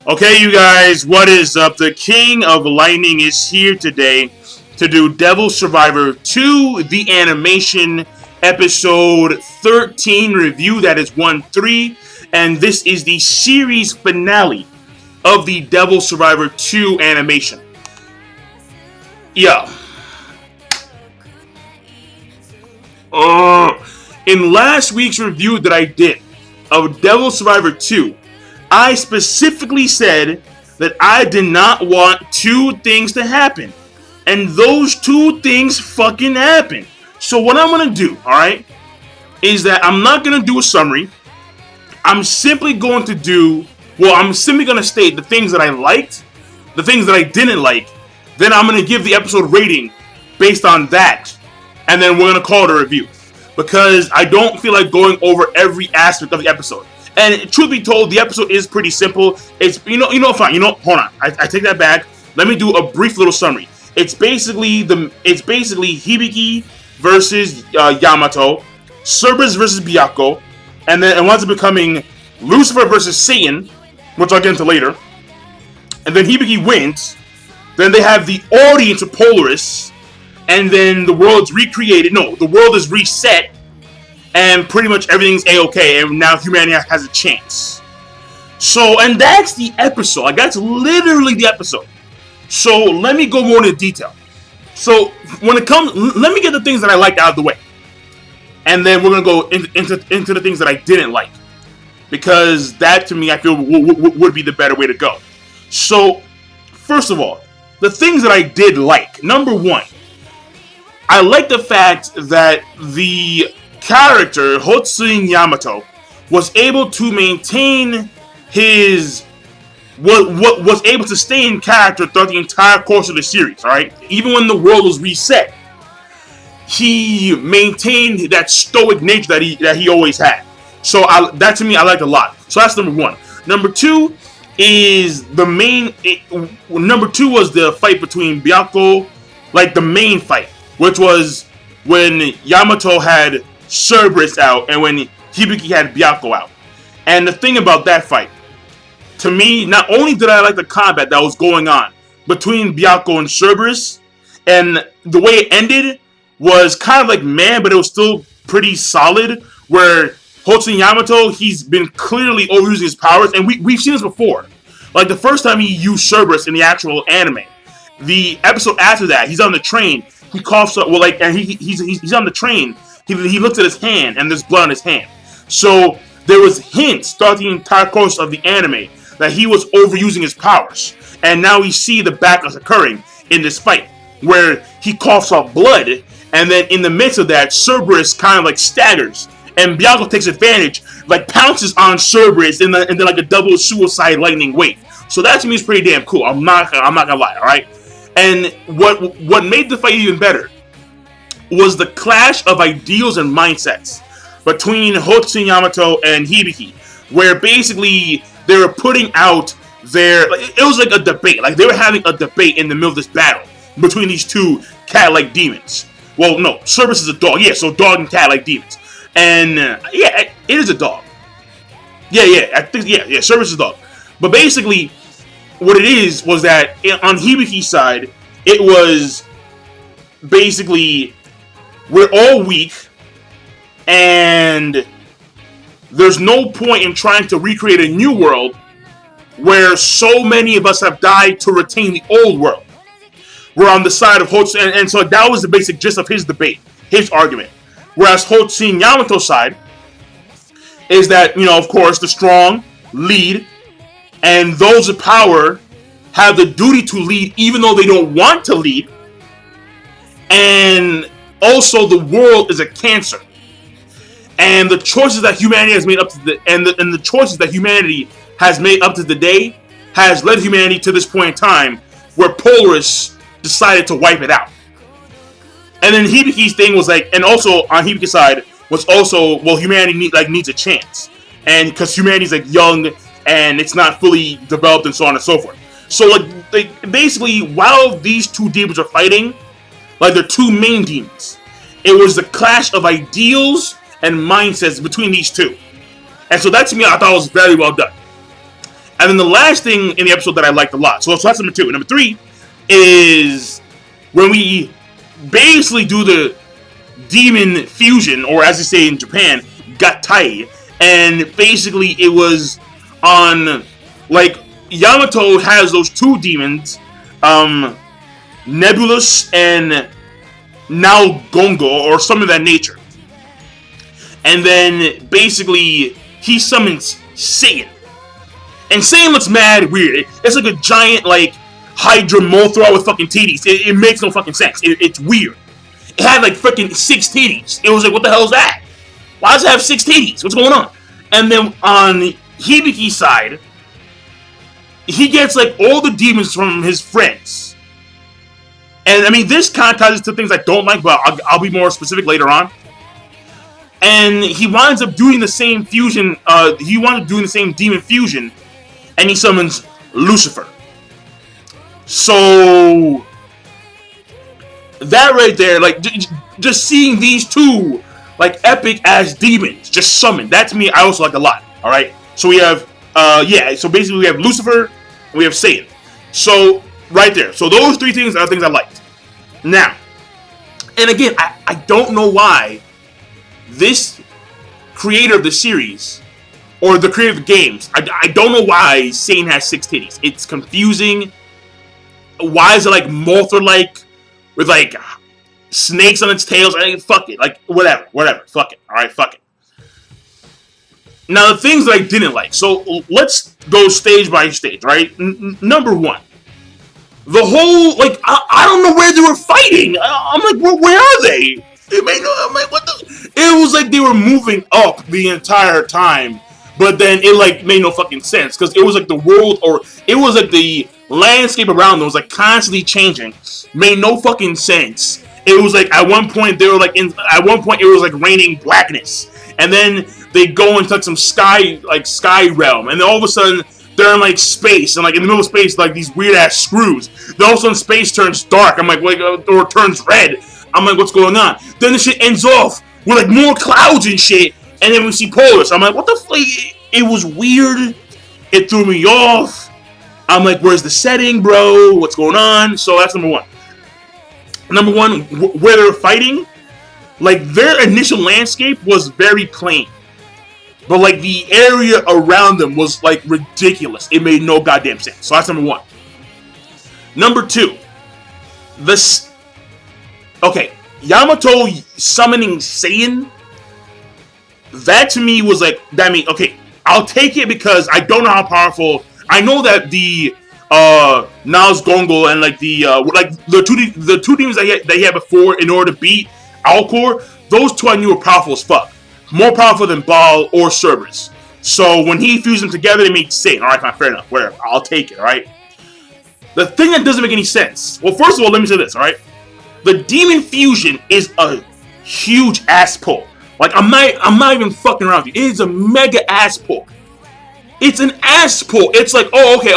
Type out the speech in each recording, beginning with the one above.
Okay, you guys, what is up? The King of Lightning is here today to do Devil Survivor 2, the animation episode 13 review. That is 1-3, and this is the series finale of the Devil Survivor 2 animation. Yeah. In last week's review that I did of Devil Survivor 2, I specifically said that I did not want two things to happen. And those two things fucking happened. So what I'm going to do, alright, is that I'm not going to do a summary. I'm simply going to state the things that I liked, the things that I didn't like. Then I'm going to give the episode rating based on that. And then we're going to call it a review. Because I don't feel like going over every aspect of the episode. And truth be told, the episode is pretty simple. It's fine. Hold on. I take that back. Let me do a brief little summary. It's basically Hibiki versus Yamato, Cerberus versus Byakko, and then it winds up becoming Lucifer versus Satan, which I'll get into later. And then Hibiki wins. Then they have the audience of Polaris, and then the world's recreated. No, the world is reset. And pretty much everything's A-okay, and now humanity has a chance. So, and that's the episode. Like, that's literally the episode. So, let me go more into detail. So, when it comes, let me get the things that I liked out of the way. And then we're going to go into the things that I didn't like. Because that, to me, I feel would be the better way to go. So, first of all, the things that I did like. Number one, I like the fact that the character Hotsuin Yamato was able to maintain was able to stay in character throughout the entire course of the series. All right, even when the world was reset, he maintained that stoic nature that he always had. So that to me I liked a lot. So that's number one. Number two is Number two was the fight between Byakko, like the main fight, which was when Yamato had Cerberus out and when Hibiki had Byakko out. And the thing about that fight, to me, not only did I like the combat that was going on between Byakko and Cerberus, and the way it ended was kind of like but it was still pretty solid, where Hotsuin Yamato, he's been clearly overusing his powers, and we've seen this before. Like the first time he used Cerberus in the actual anime. The episode after that, he's on the train, he coughs up, and he's on the train. He looks at his hand, and there's blood on his hand. So there was hints throughout the entire course of the anime that he was overusing his powers. And now we see the backlash occurring in this fight, where he coughs up blood, and then in the midst of that, Cerberus kind of like staggers, and Byakko takes advantage, like pounces on Cerberus in then like a double suicide lightning wave. So that to me is pretty damn cool. I'm not gonna lie, all right. And what made the fight even better was the clash of ideals and mindsets between Hotsuin Yamato and Hibiki, where basically they were putting out it was like a debate. Like they were having a debate in the middle of this battle between these two cat-like demons. Well, no, Cerberus is a dog. Yeah, so dog and cat-like demons. And yeah, it is a dog. Yeah, I think Cerberus is a dog. But basically, what it is was that on Hibiki's side, it was basically we're all weak, and there's no point in trying to recreate a new world where so many of us have died to retain the old world. We're on the side of Hotsuin, and so that was the basic gist of his debate, his argument. Whereas Hotsuin Yamato's side is that, of course, the strong lead, and those in power have the duty to lead even though they don't want to lead. And also, the world is a cancer, and the choices that humanity has made up to the choices that humanity has made up to the day has led humanity to this point in time where Polaris decided to wipe it out. And then Hibiki's thing was like, and also on Hibiki's side was also, well, humanity needs a chance, and because humanity's like young and it's not fully developed and so on and so forth. So like basically, while these two demons are fighting, like they're two main demons, it was the clash of ideals and mindsets between these two. And so that to me, I thought was very well done. And then the last thing in the episode that I liked a lot. So that's number 2. Number 3 is when we basically do the demon fusion, or as they say in Japan, Gatai. And basically it was on, like, Yamato has those 2 demons, Nebulous and Naogongo, or something of that nature. And then basically he summons Satan. And Satan looks mad weird. It's like a giant, like, Hydra Mothra with fucking titties. It makes no fucking sense. It's weird. It had like freaking 6 titties. It was like, what the hell is that? Why does it have 6 titties? What's going on? And then on Hibiki's side, he gets like all the demons from his friends. And I mean, this kind of ties to things I don't like, but I'll be more specific later on. And he winds up doing the same fusion. He winds up doing the same demon fusion, and he summons Lucifer. So that right there, like, just seeing these 2 like epic ass demons just summoned, that to me I also like a lot. All right, so we have so basically we have Lucifer and we have Satan. So right there, so those 3 things are things I liked. Now, and again, I don't know why this creator of the series, or the creator of the games, I don't know why Satan has 6 titties. It's confusing. Why is it like Mothra-like with like snakes on its tails? I mean, fuck it. Like, whatever. Fuck it. Alright, fuck it. Now, the things that I didn't like. So, let's go stage by stage, right? Number 1. The whole, like, I don't know where they were fighting. I'm like, where are they? I'm like, what the? It was like they were moving up the entire time. But then it, like, made no fucking sense. Because it was like the world, or it was like the landscape around them was like constantly changing. Made no fucking sense. It was like at one point they were like at one point it was like raining blackness, and then they go into like some sky realm, and then all of a sudden they're in like space, and like in the middle of space like these weird ass screws. Then all of a sudden space turns dark. I'm like, or turns red. I'm like, what's going on? Then the shit ends off with like more clouds and shit, and then we see Polus. I'm like, what the fuck? It was weird. It threw me off. I'm like, where's the setting, bro? What's going on? So that's number 1. Number 1, where they're fighting, like, their initial landscape was very plain. But, like, the area around them was, like, ridiculous. It made no goddamn sense. So that's number 1. Number 2, okay, Yamato summoning Satan, that to me was like, that mean, okay, I'll take it because I don't know how powerful. I know that the Naogongo and like the two demons that he had before in order to beat Alcor, those 2 I knew were powerful as fuck. More powerful than Baal or Cerberus. So when he fused them together, they made Satan. Alright, fine, fair enough. Whatever. I'll take it, alright? The thing that doesn't make any sense. Well, first of all, let me say this, alright? The demon fusion is a huge ass pull. Like, I'm not even fucking around with you. It is a mega ass pull. It's an ass pull. It's like, oh, okay,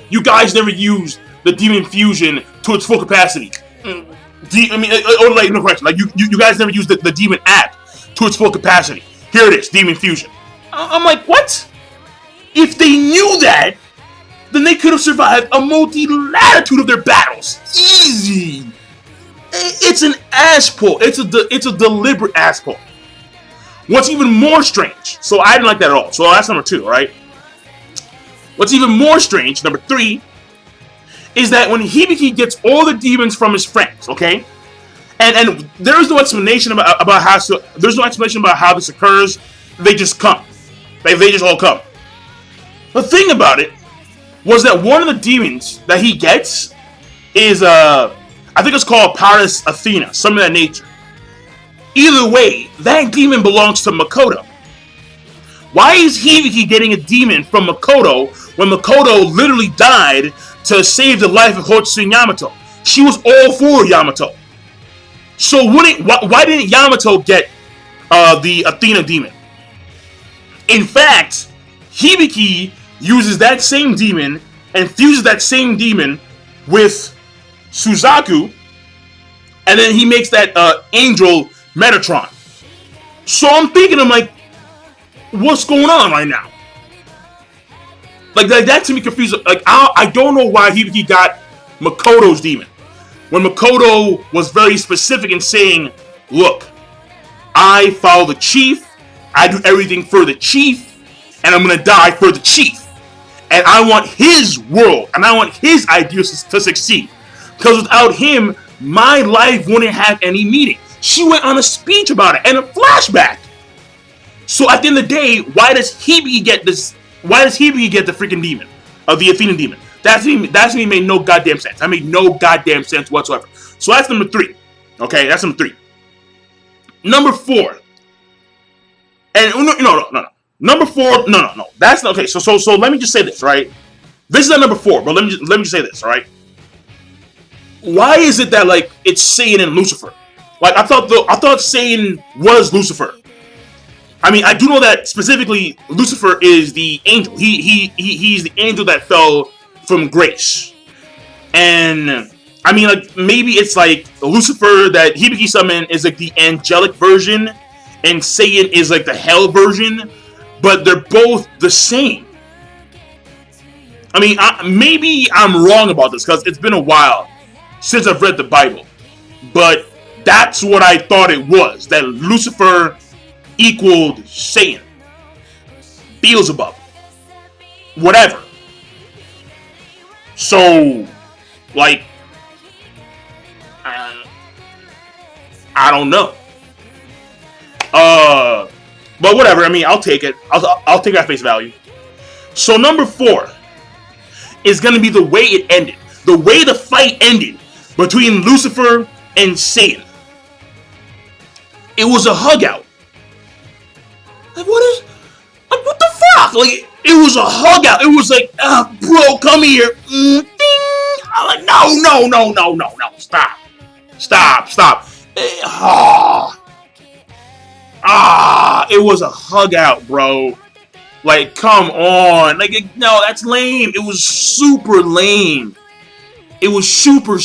you guys never used the demon fusion to its full capacity. No question. Like, you guys never used the demon app to its full capacity. Here it is, demon fusion. I'm like, what? If they knew that, then they could have survived a multi-latitude of their battles. Easy. It's an ass pull. It's a deliberate ass pull. What's even more strange, so I didn't like that at all. So that's number 2, right? What's even more strange, number 3, is that when Hibiki gets all the demons from his friends, okay? And there is no explanation about how this occurs. They just come. They just all come. The thing about it was that one of the demons that he gets is I think it's called Paris Athena, something of that nature. Either way, that demon belongs to Makoto. Why is Hibiki getting a demon from Makoto when Makoto literally died to save the life of Hotsu Yamato? She was all for Yamato. So why didn't Yamato get the Athena demon? In fact, Hibiki uses that same demon and fuses that same demon with Suzaku, and then he makes that angel Metatron. So I'm thinking, I'm like, what's going on right now? Like that to me confused. Like I don't know why he got Makoto's demon when Makoto was very specific in saying, "Look, I follow the chief. I do everything for the chief, and I'm gonna die for the chief. And I want his world, and I want his ideas to succeed. Because without him, my life wouldn't have any meaning." She went on a speech about it and a flashback. So at the end of the day, why does Hibiki get this? Why does Hibiki get the freaking demon of the Athena demon? That's me made no goddamn sense. That made no goddamn sense whatsoever. So that's number 3. Okay, that's number 3. Number 4. And no. Number 4, no. That's not okay. So let me just say this, right? This is not number 4, but let me just say this, all right? Why is it that like it's Satan and Lucifer? Like I thought Satan was Lucifer. I mean, I do know that specifically Lucifer is the angel. He's the angel that fell from grace. And I mean, like maybe it's like Lucifer that Hibiki summoned is like the angelic version, and Satan is like the hell version, but they're both the same. I mean, maybe I'm wrong about this because it's been a while since I've read the Bible, but that's what I thought it was, that Lucifer equaled Satan, Beelzebub, whatever. So, like, I don't know. But whatever. I mean, I'll take it. I'll take it at face value. So number 4 is gonna be the way it ended, the way the fight ended between Lucifer and Satan. It was a hug out. Like what the fuck? Like it was a hug out. It was like, bro, come here. Ding. I'm like, no. Stop. It was a hug out, bro. Like, come on. Like, no, that's lame. It was super lame. It was super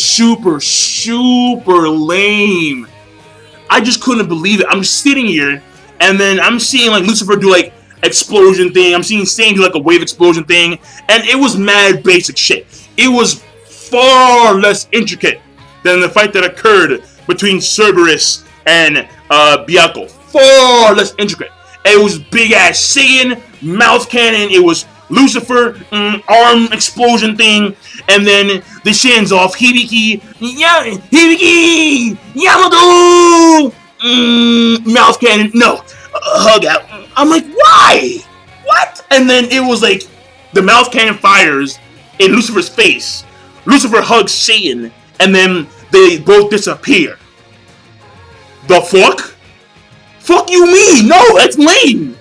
lame. I just couldn't believe it. I'm just sitting here, and then I'm seeing like Lucifer do like explosion thing. I'm seeing Satan do like a wave explosion thing, and it was mad basic shit. It was far less intricate than the fight that occurred between Cerberus and Byakko. Far less intricate. It was big ass Satan, mouth cannon. It was Lucifer, arm explosion thing, and then the shins off Hibiki, Yamato, mouth cannon. No, hug out. I'm like, why? What? And then it was like the mouth cannon fires in Lucifer's face. Lucifer hugs Satan, and then they both disappear. The fuck? Fuck you mean? No, that's lame.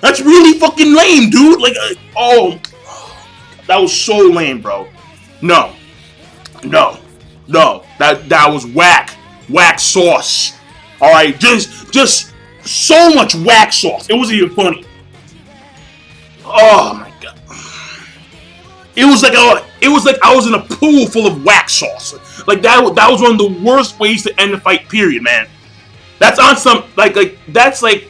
That's really fucking lame, dude. Like, that was so lame, bro. No. That was whack sauce. All right, just so much whack sauce. It wasn't even funny. Oh my god. It was like I was in a pool full of whack sauce. Like that was one of the worst ways to end the fight. Period, man. That's on some that's like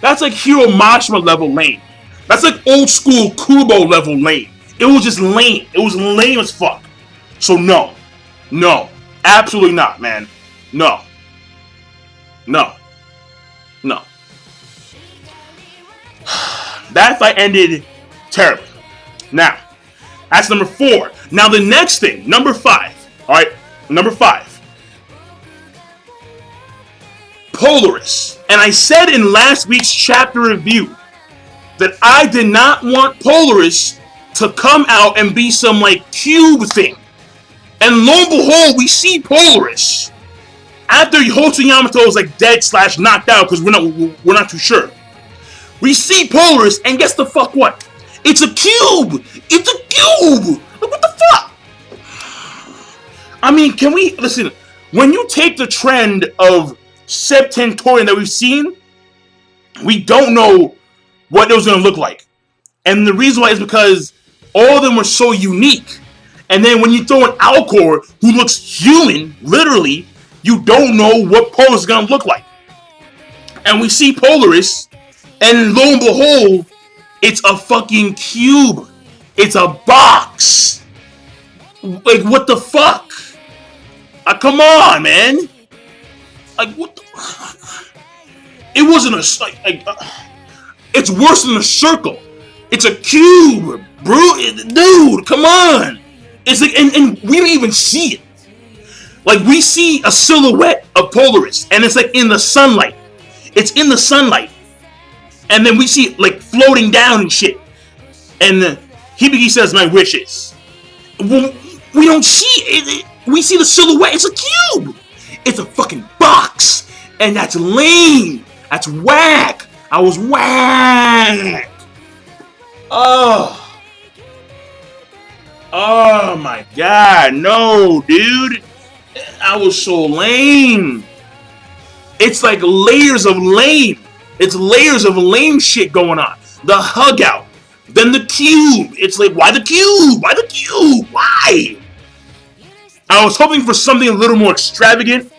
Hiro Mashima level lame. That's like old school Kubo level lame. It was just lame. It was lame as fuck. So no, absolutely not, man. No. That fight ended terribly. Now, that's number 4. Now the next thing, number 5. All right, number 5. Polaris. And I said in last week's chapter review that I did not want Polaris to come out and be some like cube thing. And lo and behold, we see Polaris after Hoso Yamato is like dead / knocked out because we're not too sure. We see Polaris, and guess the fuck what? It's a cube. It's a cube. Like, what the fuck? I mean, can we listen? When you take the trend of Septentorion that we've seen, we don't know what it was going to look like. And the reason why is because all of them were so unique. And then when you throw in Alcor, who looks human, literally, you don't know what Polaris is going to look like. And we see Polaris, and lo and behold, it's a fucking cube. It's a box. Like, what the fuck? Come on, man. Like, what the... It wasn't a... it's worse than a circle. It's a cube, bro. Dude, come on. It's like... And we don't even see it. Like, we see a silhouette of Polaris, and it's like in the sunlight. It's in the sunlight. And then we see it, like, floating down and shit. And Hibiki says, my wishes. We don't see it. We see the silhouette. It's a cube. It's a fucking box. And that's lame. That's whack. I was whack. Oh. Oh my god. No, dude. I was so lame. It's like layers of lame. It's layers of lame shit going on. The hug out. Then the cube. It's like, why the cube? Why the cube? Why? I was hoping for something a little more extravagant.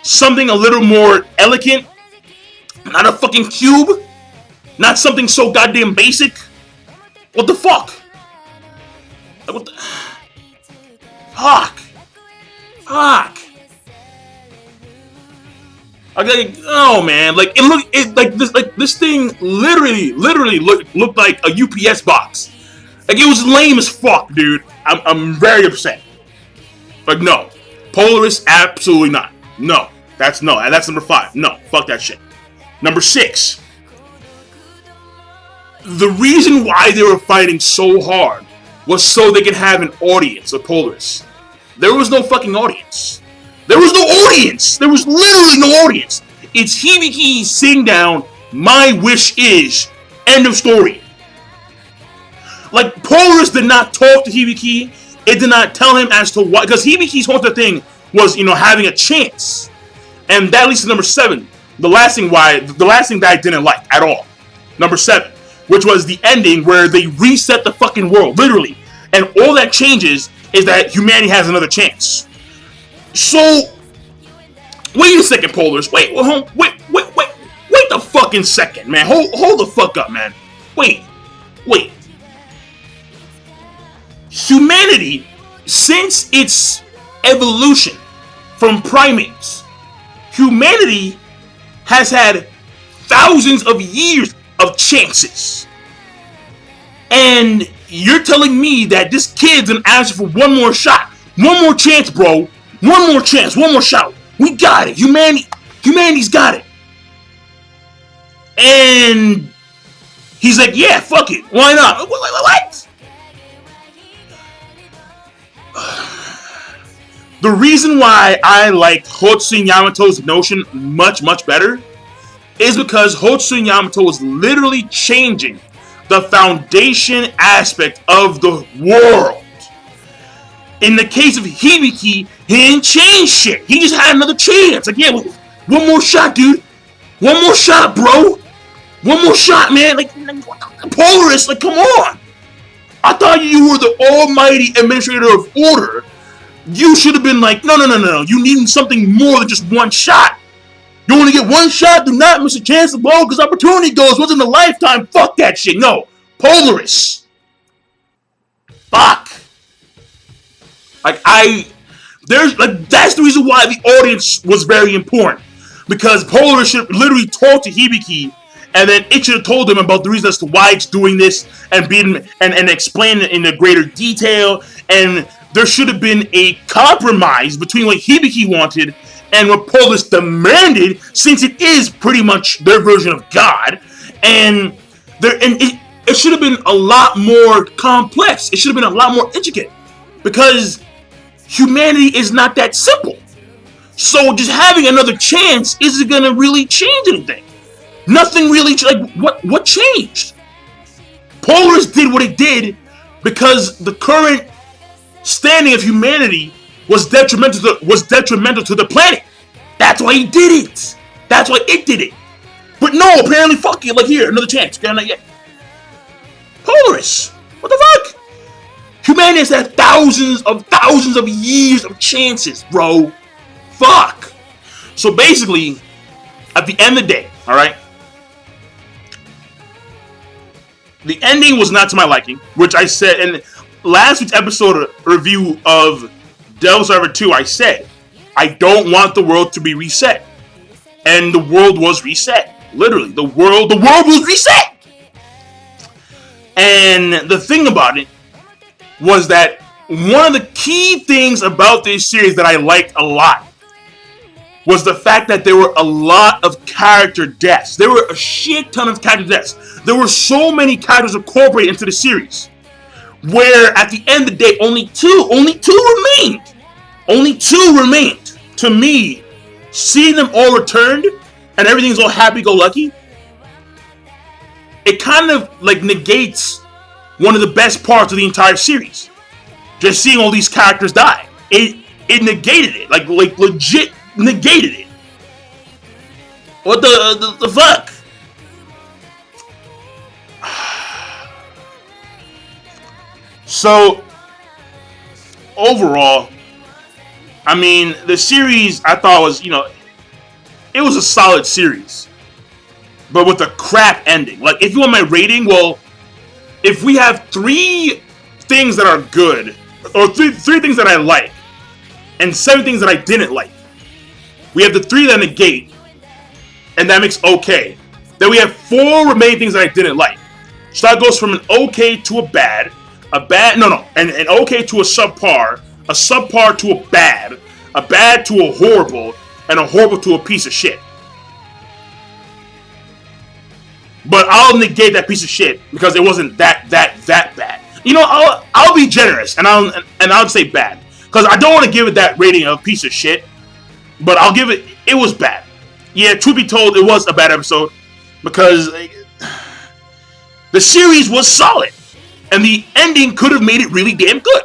Something a little more elegant. Not a fucking cube. Not something so goddamn basic. What the fuck? What the... Fuck. Fuck. Oh man, like this thing literally looked like a UPS box. Like, it was lame as fuck, dude. I'm very upset. Like, no, Polaris, absolutely not. No, that's number 5. No, fuck that shit. Number 6. The reason why they were fighting so hard was so they could have an audience of Polaris. There was no fucking audience. There was no audience. There was literally no audience. It's Hibiki sitting down, my wish is, end of story. Like, Polaris did not talk to Hibiki. It did not tell him as to why, because Hibiki's whole thing was, having a chance. And that leads to number 7. The last thing that I didn't like at all. Number 7. Which was the ending where they reset the fucking world, literally. And all that changes is that humanity has another chance. So, wait a second, Polaris. Wait the fucking second, man. Hold the fuck up, man. Wait. Humanity, since its evolution from primates, humanity has had thousands of years of chances. And you're telling me that this kid's gonna ask for one more shot. One more chance, bro. One more chance. One more shot. We got it. Humanity's got it. And he's like, yeah, fuck it. Why not? What? The reason why I like Hotsu Yamato's notion much, much better is because Hotsu Yamato was literally changing the foundation aspect of the world. In the case of Hibiki, he didn't change shit. He just had another chance. Like, yeah, one more shot, dude. One more shot, bro. One more shot, man. Like, Polaris, like, come on. I thought you were the almighty administrator of order. You should have been like, no. You need something more than just one shot. You want to get one shot? Do not miss a chance to blow, because opportunity goes once in a lifetime. Fuck that shit. No. Polaris. Fuck. That's the reason why the audience was very important. Because Polaris should literally talk to Hibiki, and then it should have told him about the reason as to why it's doing this, and explain it in a greater detail. And there should have been a compromise between what Hibiki wanted and what Polaris demanded, since it is pretty much their version of God. And it should have been a lot more complex. It should have been a lot more intricate, because humanity is not that simple. So just having another chance isn't gonna really change anything. Nothing really. Like, what changed? Polaris did what it did because the current standing of humanity was detrimental to the planet. That's why he did it. That's why it did it. But no, apparently, fuck it. Like, here, another chance. Not yet. Polaris, what the fuck? Humanity has had thousands of years of chances, bro. Fuck. So basically, at the end of the day, all right, The ending was not to my liking, which I said in last week's episode review of Devil Survivor 2. I said I don't want the world to be reset, and the world was reset. Literally, the world was reset. And the thing about it was that one of the key things about this series that I liked a lot was the fact that there were a lot of character deaths. There were a shit ton of character deaths. There were so many characters incorporated into the series, where at the end of the day, only two remained. Only two remained. To me, seeing them all returned and everything's all happy-go-lucky, it kind of like negates one of the best parts of the entire series. Just seeing all these characters die. It negated it. Like legit negated it. What the fuck? So, overall, I mean, the series I thought was, it was a solid series. But with a crap ending. Like, if you want my rating, well, if we have 3 things that are good, or three things that I like, and 7 things that I didn't like, we have the 3 that negate, and that makes okay. Then we have 4 remaining things that I didn't like. So that goes from an okay to an okay to a subpar to a bad to a horrible, and a horrible to a piece of shit. But I'll negate that piece of shit because it wasn't that bad. I'll be generous and I'll say bad because I don't want to give it that rating of piece of shit. But I'll give it. It was bad. Yeah, truth be told, it was a bad episode because the series was solid, and the ending could have made it really damn good.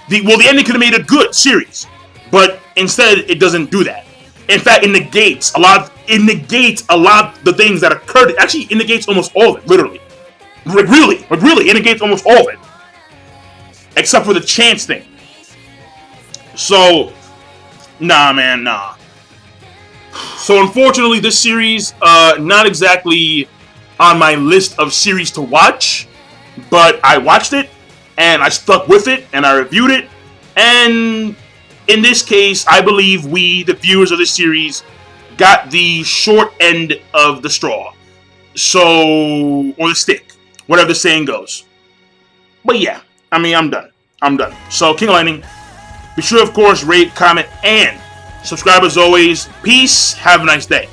The ending could have made a good series, but instead it doesn't do that. In fact, it negates a lot of the things that occurred. Actually, it negates almost all of it. Literally, really, it negates almost all of it, except for the chance thing. So, nah, man, nah. So unfortunately, this series, not exactly on my list of series to watch, but I watched it, and I stuck with it, and I reviewed it, and in this case, I believe we, the viewers of this series, got the short end of the straw. So, or the stick, whatever the saying goes. But yeah, I mean, I'm done. So, King of Lightning, be sure, of course, rate, comment, and subscribe as always. Peace. Have a nice day.